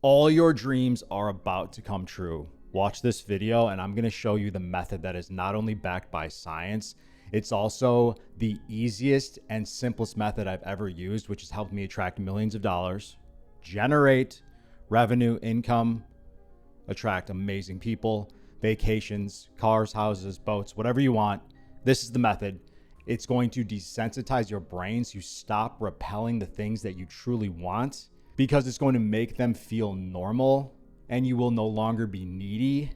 All your dreams are about to come true. Watch this video and I'm going to show you the method that is not only backed by science, it's also the easiest and simplest method I've ever used, which has helped me attract millions of dollars, generate revenue, income, attract amazing people, vacations, cars, houses, boats, whatever you want. This is the method. It's going to desensitize your brain so you stop repelling the things that you truly want, because it's going to make them feel normal and you will no longer be needy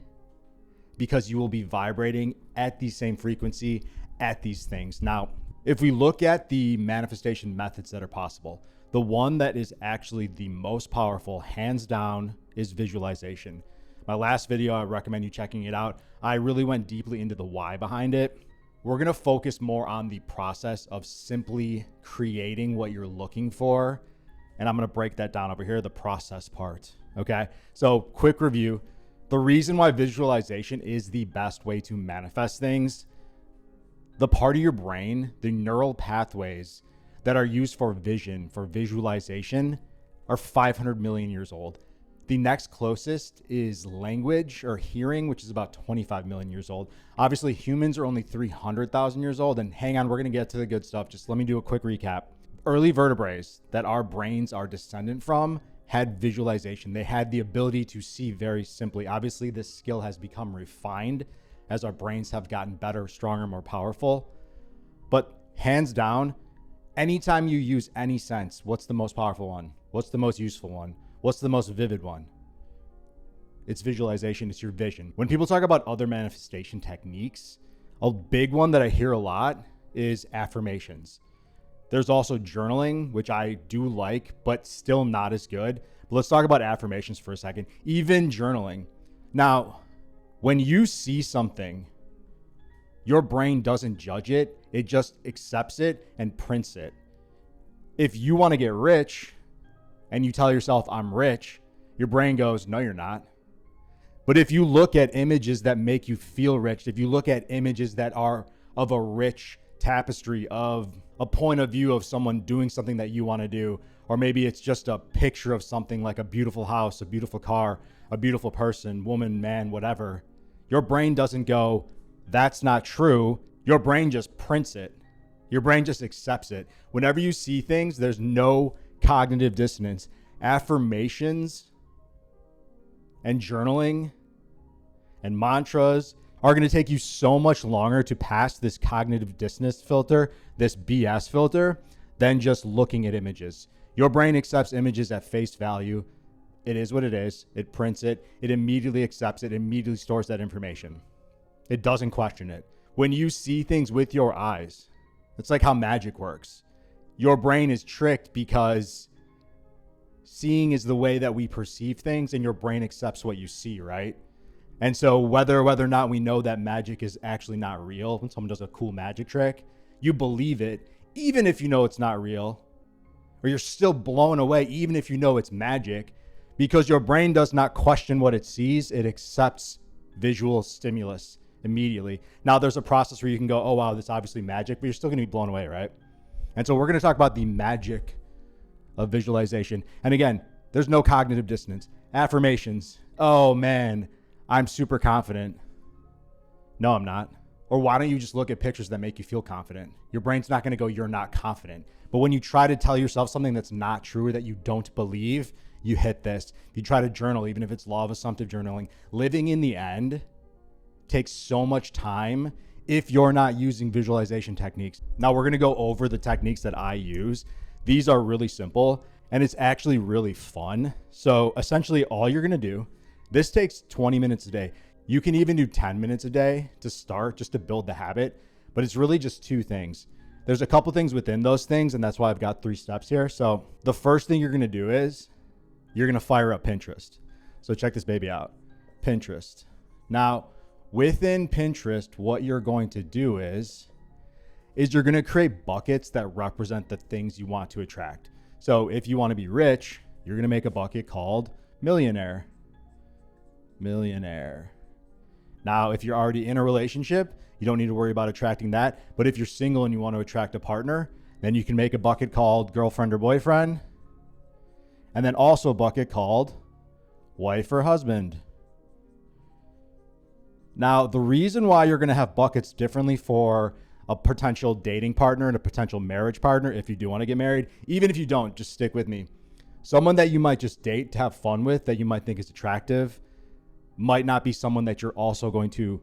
because you will be vibrating at the same frequency at these things. Now, if we look at the manifestation methods that are possible, the one that is actually the most powerful, hands down, is visualization. My last video, I recommend you checking it out. I really went deeply into the why behind it. We're going to focus more on the process of simply creating what you're looking for. And I'm going to break that down over here, the process part. Okay. So quick review. The reason why visualization is the best way to manifest things, the part of your brain, the neural pathways that are used for vision, for visualization, are 500 million years old. The next closest is language or hearing, which is about 25 million years old. Obviously, humans are only 300,000 years old. And hang on, we're going to get to the good stuff. Just let me do a quick recap. Early vertebrates that our brains are descendant from had visualization. They had the ability to see very simply. Obviously, this skill has become refined as our brains have gotten better, stronger, more powerful. But hands down, anytime you use any sense, what's the most powerful one? What's the most useful one? What's the most vivid one? It's visualization. It's your vision. When people talk about other manifestation techniques, a big one that I hear a lot is affirmations. There's also journaling, which I do like, but still not as good. But let's talk about affirmations for a second. Even journaling. Now, when you see something, your brain doesn't judge it. It just accepts it and prints it. If you want to get rich and you tell yourself, I'm rich, your brain goes, no, you're not. But if you look at images that make you feel rich, if you look at images that are of a rich tapestry of a point of view of someone doing something that you want to do, or maybe it's just a picture of something like a beautiful house, a beautiful car, a beautiful person, woman, man, whatever, your brain doesn't go, that's not true. Your brain just prints it. Your brain just accepts it. Whenever you see things, there's no cognitive dissonance. Affirmations and journaling and mantras are going to take you so much longer to pass this cognitive dissonance filter, this BS filter, than just looking at images. Your brain accepts images at face value. It is what it is. It prints it. It immediately accepts it, immediately stores that information. It doesn't question it. When you see things with your eyes, it's like how magic works. Your brain is tricked because seeing is the way that we perceive things, and your brain accepts what you see, right? And so whether or not we know that magic is actually not real, when someone does a cool magic trick, you believe it, even if you know it's not real, or you're still blown away, even if you know it's magic, because your brain does not question what it sees. It accepts visual stimulus immediately. Now there's a process where you can go, oh, wow, that's obviously magic, but you're still going to be blown away, right? And so we're going to talk about the magic of visualization. And again, there's no cognitive dissonance. Affirmations. Oh man, I'm super confident. No, I'm not. Or why don't you just look at pictures that make you feel confident? Your brain's not going to go, you're not confident. But when you try to tell yourself something that's not true or that you don't believe, you hit this. If you try to journal, even if it's law of assumptive journaling, living in the end takes so much time if you're not using visualization techniques. Now we're going to go over the techniques that I use. These are really simple and it's actually really fun. So essentially all you're going to do, this takes 20 minutes a day. You can even do 10 minutes a day to start, just to build the habit, but it's really just two things. There's a couple things within those things, and that's why I've got 3 steps here. So the first thing you're going to do is you're going to fire up Pinterest. So check this baby out, Pinterest. Now, within Pinterest, what you're going to do is you're going to create buckets that represent the things you want to attract. So if you want to be rich, you're going to make a bucket called millionaire. Now, if you're already in a relationship, you don't need to worry about attracting that. But if you're single and you want to attract a partner, then you can make a bucket called girlfriend or boyfriend. And then also a bucket called wife or husband. Now, the reason why you're going to have buckets differently for a potential dating partner and a potential marriage partner, if you do want to get married, even if you don't, just stick with me. Someone that you might just date to have fun with, that you might think is attractive, might not be someone that you're also going to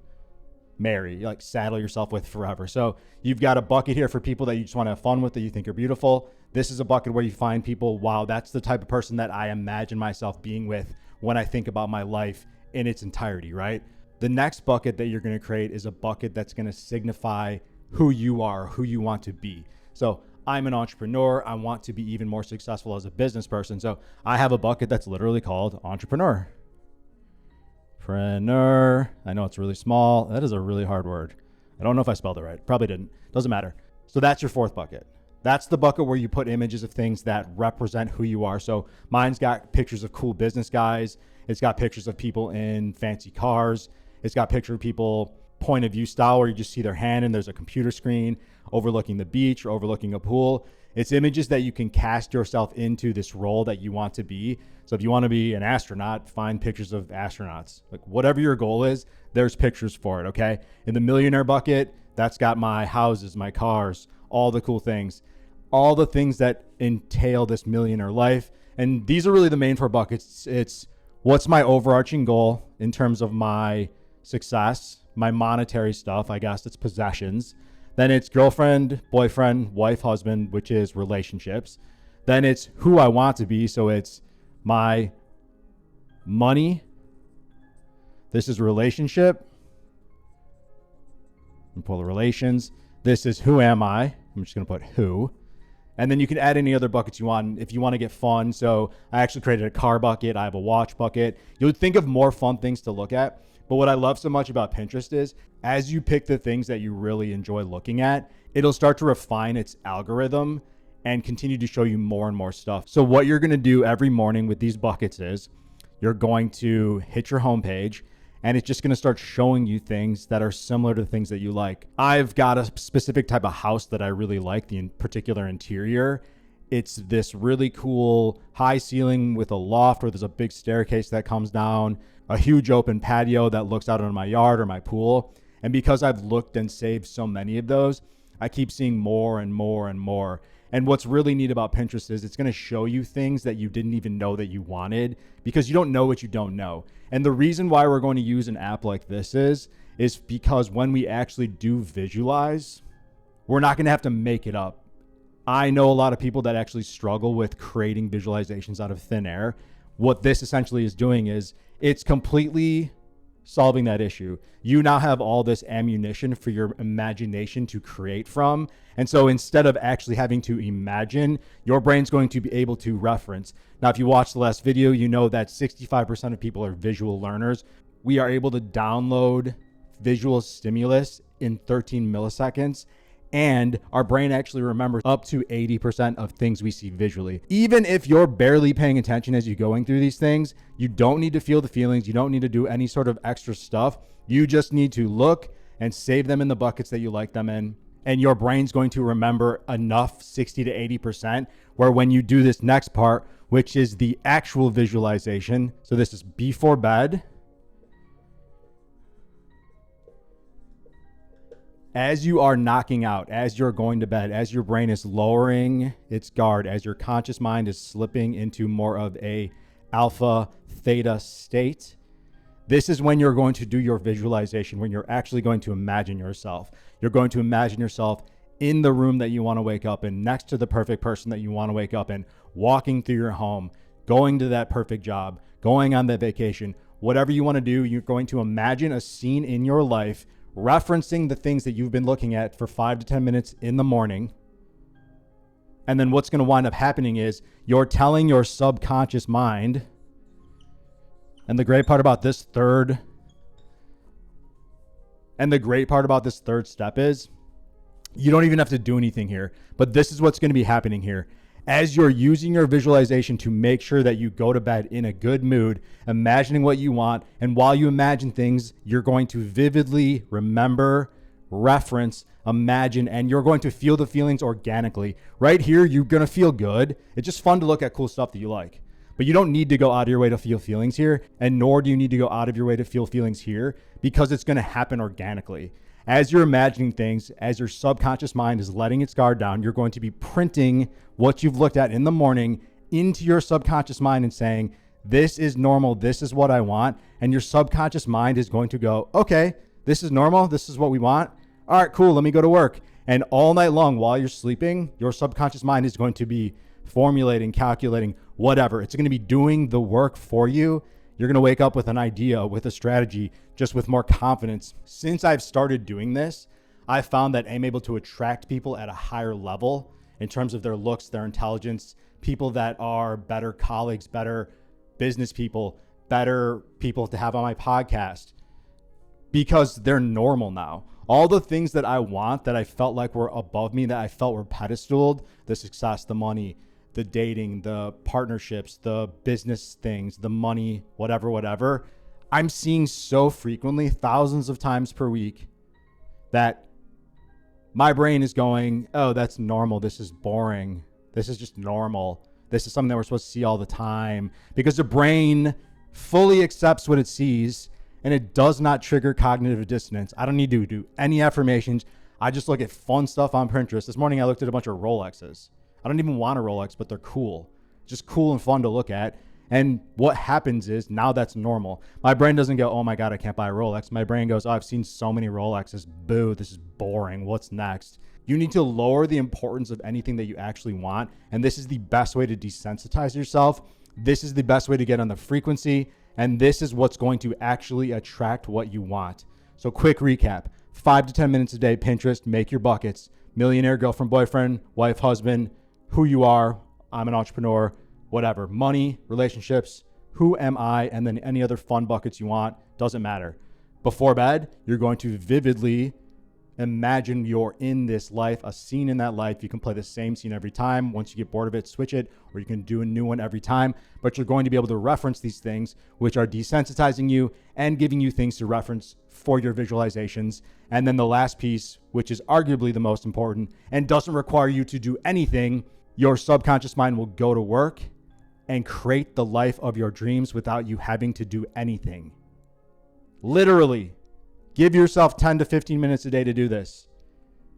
marry, like saddle yourself with forever. So you've got a bucket here for people that you just want to have fun with, that you think are beautiful. This is a bucket where you find people, wow, that's the type of person that I imagine myself being with when I think about my life in its entirety, right? The next bucket that you're going to create is a bucket that's going to signify who you are, who you want to be. So I'm an entrepreneur. I want to be even more successful as a business person. So I have a bucket that's literally called entrepreneur. Preneur. I know it's really small. That is a really hard word. I don't know if I spelled it right. Probably didn't. Doesn't matter. So that's your fourth bucket. That's the bucket where you put images of things that represent who you are. So mine's got pictures of cool business guys. It's got pictures of people in fancy cars. It's got picture of people point of view style where you just see their hand and there's a computer screen overlooking the beach or overlooking a pool. It's images that you can cast yourself into this role that you want to be. So if you want to be an astronaut, find pictures of astronauts. Like whatever your goal is, there's pictures for it, okay? In the millionaire bucket, that's got my houses, my cars, all the cool things, all the things that entail this millionaire life. And these are really the main four buckets. It's what's my overarching goal in terms of my success, my monetary stuff, I guess it's possessions. Then it's girlfriend, boyfriend, wife, husband, which is relationships. Then it's who I want to be. So it's my money. This is relationship. And pull the relations. This is who am I. I'm just going to put who. And then you can add any other buckets you want if you want to get fun. So I actually created a car bucket. I have a watch bucket. You would think of more fun things to look at. But what I love so much about Pinterest is as you pick the things that you really enjoy looking at, it'll start to refine its algorithm and continue to show you more and more stuff. So what you're going to do every morning with these buckets is you're going to hit your homepage and it's just going to start showing you things that are similar to the things that you like. I've got a specific type of house that I really like, the particular interior. It's this really cool high ceiling with a loft where there's a big staircase that comes down, a huge open patio that looks out on my yard or my pool. And because I've looked and saved so many of those, I keep seeing more and more and more. And what's really neat about Pinterest is it's going to show you things that you didn't even know that you wanted because you don't know what you don't know. And the reason why we're going to use an app like this is because when we actually do visualize, we're not going to have to make it up. I know a lot of people that actually struggle with creating visualizations out of thin air. What this essentially is doing is it's completely solving that issue. You now have all this ammunition for your imagination to create from. And so instead of actually having to imagine, your brain's going to be able to reference. Now, if you watched the last video, you know that 65% of people are visual learners. We are able to download visual stimulus in 13 milliseconds. And our brain actually remembers up to 80% of things we see visually. Even if you're barely paying attention as you're going through these things, you don't need to feel the feelings. You don't need to do any sort of extra stuff. You just need to look and save them in the buckets that you like them in. And your brain's going to remember enough, 60 to 80%, where when you do this next part, which is the actual visualization. So this is before bed. As you are knocking out, as you're going to bed, as your brain is lowering its guard, as your conscious mind is slipping into more of a alpha theta state, this is when you're going to do your visualization, when you're actually going to imagine yourself. You're going to imagine yourself in the room that you want to wake up in, next to the perfect person that you want to wake up in, walking through your home, going to that perfect job, going on that vacation, whatever you want to do. You're going to imagine a scene in your life referencing the things that you've been looking at for 5 to 10 minutes in the morning. And then what's going to wind up happening is you're telling your subconscious mind. And the great part about this third step is you don't even have to do anything here, but this is what's going to be happening here. As you're using your visualization to make sure that you go to bed in a good mood, imagining what you want, and while you imagine things, you're going to vividly remember, reference, imagine, and you're going to feel the feelings organically. Right here, you're going to feel good. It's just fun to look at cool stuff that you like. But you don't need to go out of your way to feel feelings here, and nor do you need to go out of your way to feel feelings here, because it's going to happen organically. As you're imagining things, as your subconscious mind is letting its guard down, you're going to be printing what you've looked at in the morning into your subconscious mind and saying, this is normal, this is what I want. And your subconscious mind is going to go, okay, this is normal, this is what we want. All right, cool, let me go to work. And all night long while you're sleeping, your subconscious mind is going to be formulating, calculating, whatever. It's going to be doing the work for you. You're going to wake up with an idea, with a strategy, just with more confidence. Since I've started doing this, I've found that I'm able to attract people at a higher level in terms of their looks, their intelligence, people that are better colleagues, better business people, better people to have on my podcast, because they're normal now. All the things that I want, that I felt like were above me, that I felt were pedestaled, the success, the money, the dating, the partnerships, the business things, the money, whatever, I'm seeing so frequently, thousands of times per week, that my brain is going, oh, that's normal. This is boring. This is just normal. This is something that we're supposed to see all the time, because the brain fully accepts what it sees and it does not trigger cognitive dissonance. I don't need to do any affirmations. I just look at fun stuff on Pinterest. This morning I looked at a bunch of Rolexes. I don't even want a Rolex, but they're cool. Just cool and fun to look at. And what happens is now that's normal. My brain doesn't go, oh my God, I can't buy a Rolex. My brain goes, oh, I've seen so many Rolexes. Boo, this is boring. What's next? You need to lower the importance of anything that you actually want. And this is the best way to desensitize yourself. This is the best way to get on the frequency. And this is what's going to actually attract what you want. So quick recap, 5 to 10 minutes a day, Pinterest, make your buckets, millionaire, girlfriend, boyfriend, wife, husband, who you are, I'm an entrepreneur, whatever, money, relationships, who am I, and then any other fun buckets you want, doesn't matter. Before bed, you're going to vividly imagine you're in this life, a scene in that life. You can play the same scene every time. Once you get bored of it, switch it, or you can do a new one every time. But you're going to be able to reference these things, which are desensitizing you and giving you things to reference for your visualizations. And then the last piece, which is arguably the most important and doesn't require you to do anything, your subconscious mind will go to work and create the life of your dreams without you having to do anything. Literally. Give yourself 10 to 15 minutes a day to do this,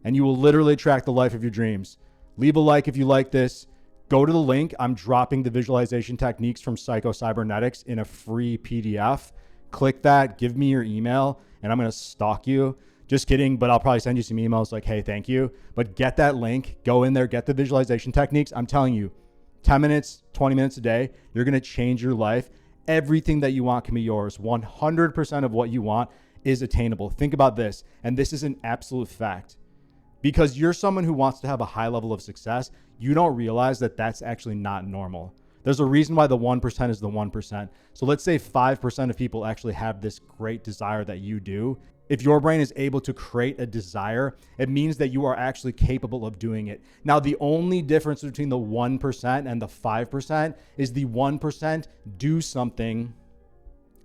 and you will literally attract the life of your dreams. Leave a like if you like this. Go to the link. I'm dropping the visualization techniques from Psycho Cybernetics in a free PDF. Click that, give me your email, and I'm going to stalk you. Just kidding, but I'll probably send you some emails like, hey, thank you. But get that link, go in there, get the visualization techniques. I'm telling you, 10 minutes, 20 minutes a day, you're going to change your life. Everything that you want can be yours. 100% of what you want is attainable. Think about this, and this is an absolute fact. Because you're someone who wants to have a high level of success, you don't realize that that's actually not normal. There's a reason why the 1% is the 1%. So let's say 5% of people actually have this great desire that you do. If your brain is able to create a desire, it means that you are actually capable of doing it. Now, the only difference between the 1% and the 5% is the 1% do something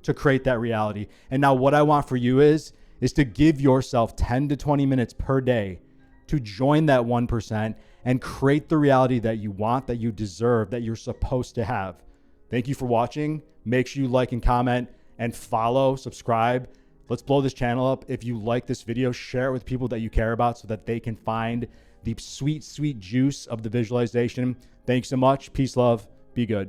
to create that reality. And now what I want for you is to give yourself 10 to 20 minutes per day to join that 1% and create the reality that you want, that you deserve, that you're supposed to have. Thank you for watching. Make sure you like and comment and follow, subscribe. Let's blow this channel up. If you like this video, share it with people that you care about so that they can find the sweet, sweet juice of the visualization. Thanks so much. Peace, love. Be good.